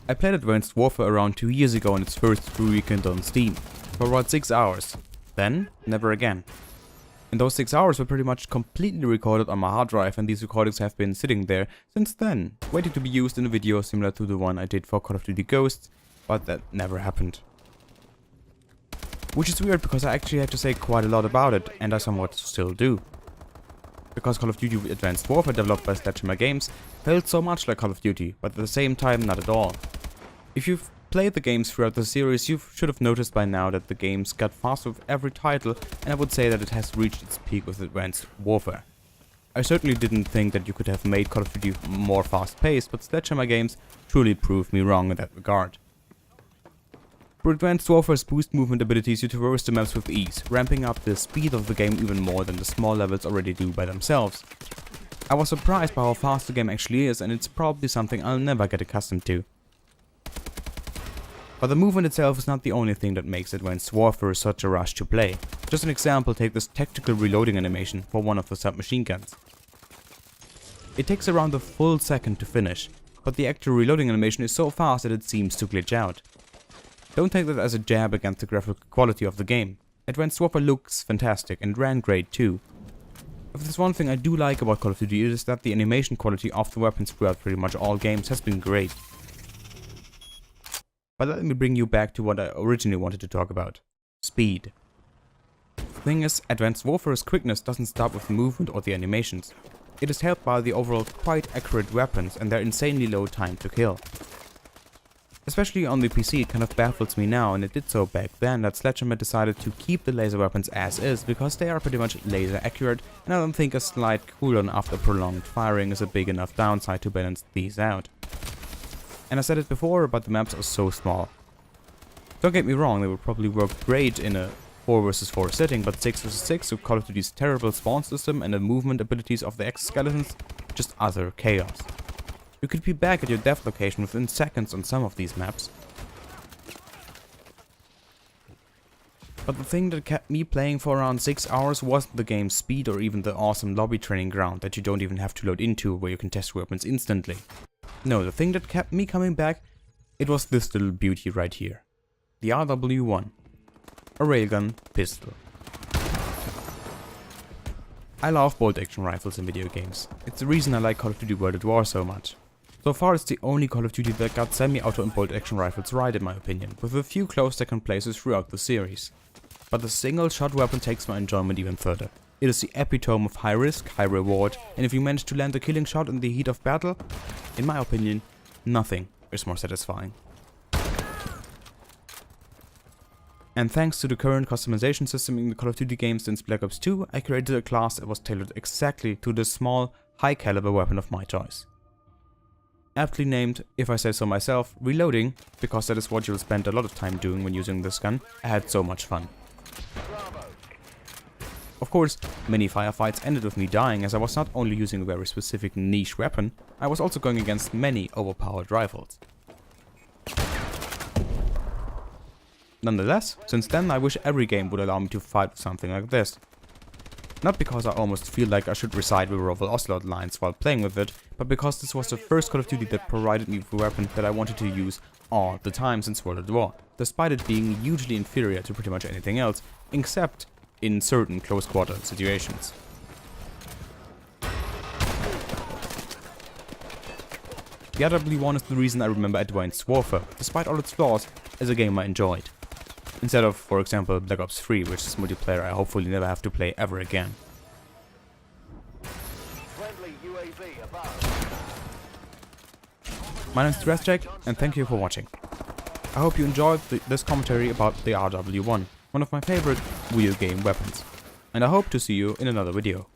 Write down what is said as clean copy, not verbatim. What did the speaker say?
I played Advanced Warfare around 2 years ago on its first free weekend on Steam, for about 6 hours. Then, never again. And those 6 hours were pretty much completely recorded on my hard drive, and these recordings have been sitting there since then, waiting to be used in a video similar to the one I did for Call of Duty Ghosts, but that never happened. Which is weird because I actually had to say quite a lot about it, and I somewhat still do. Because Call of Duty Advanced Warfare, developed by Sledgehammer Games, felt so much like Call of Duty, but at the same time not at all. If you've played the games throughout the series, you should have noticed by now that the games got faster with every title, and I would say that it has reached its peak with Advanced Warfare. I certainly didn't think that you could have made Call of Duty more fast-paced, but Sledgehammer Games truly proved me wrong in that regard. For Advanced Warfare's boost movement abilities, you traverse the maps with ease, ramping up the speed of the game even more than the small levels already do by themselves. I was surprised by how fast the game actually is, and it's probably something I'll never get accustomed to. But the movement itself is not the only thing that makes Advanced Warfare such a rush to play. Just an example, take this tactical reloading animation for one of the submachine guns. It takes around a full second to finish, but the actual reloading animation is so fast that it seems to glitch out. Don't take that as a jab against the graphical quality of the game. Advanced Warfare looks fantastic and ran great too. If there's one thing I do like about Call of Duty, it is that the animation quality of the weapons throughout pretty much all games has been great. But let me bring you back to what I originally wanted to talk about. Speed. The thing is, Advanced Warfare's quickness doesn't stop with the movement or the animations. It is helped by the overall quite accurate weapons and their insanely low time to kill. Especially on the PC, it kind of baffles me now, and it did so back then, that Sledgehammer decided to keep the laser weapons as is, because they are pretty much laser accurate, and I don't think a slight cooldown after prolonged firing is a big enough downside to balance these out. And I said it before, but the maps are so small. Don't get me wrong, they would probably work great in a 4 vs 4 setting, but 6 vs 6 with Call of Duty's terrible spawn system and the movement abilities of the exoskeletons, just utter chaos. You could be back at your death location within seconds on some of these maps. But the thing that kept me playing for around 6 hours wasn't the game's speed or even the awesome lobby training ground that you don't even have to load into, where you can test weapons instantly. No, the thing that kept me coming back, it was this little beauty right here. The RW1. A railgun pistol. I love bolt action rifles in video games. It's the reason I like Call of Duty World at War so much. So far it's the only Call of Duty that got semi-auto and bolt action rifles right in my opinion, with a few close second places throughout the series. But the single shot weapon takes my enjoyment even further. It is the epitome of high risk, high reward, and if you manage to land a killing shot in the heat of battle, in my opinion, nothing is more satisfying. And thanks to the current customization system in the Call of Duty games since Black Ops 2, I created a class that was tailored exactly to this small, high caliber weapon of my choice. Aptly named, if I say so myself, Reloading, because that is what you'll spend a lot of time doing when using this gun. I had so much fun. Of course, many firefights ended with me dying, as I was not only using a very specific niche weapon, I was also going against many overpowered rifles. Nonetheless, since then I wish every game would allow me to fight with something like this. Not because I almost feel like I should recite the Roval Ocelot lines while playing with it, but because this was the first Call of Duty that provided me with a weapon that I wanted to use all the time since World at War, despite it being hugely inferior to pretty much anything else, except in certain close quarter situations. The RW1 is the reason I remember Advanced Warfare, despite all its flaws, as a game I enjoyed. Instead of, for example, Black Ops 3, which is multiplayer I hopefully never have to play ever again. My name is DressJack, and thank you for watching. I hope you enjoyed this commentary about the RW1, one of my favorite video game weapons. And I hope to see you in another video.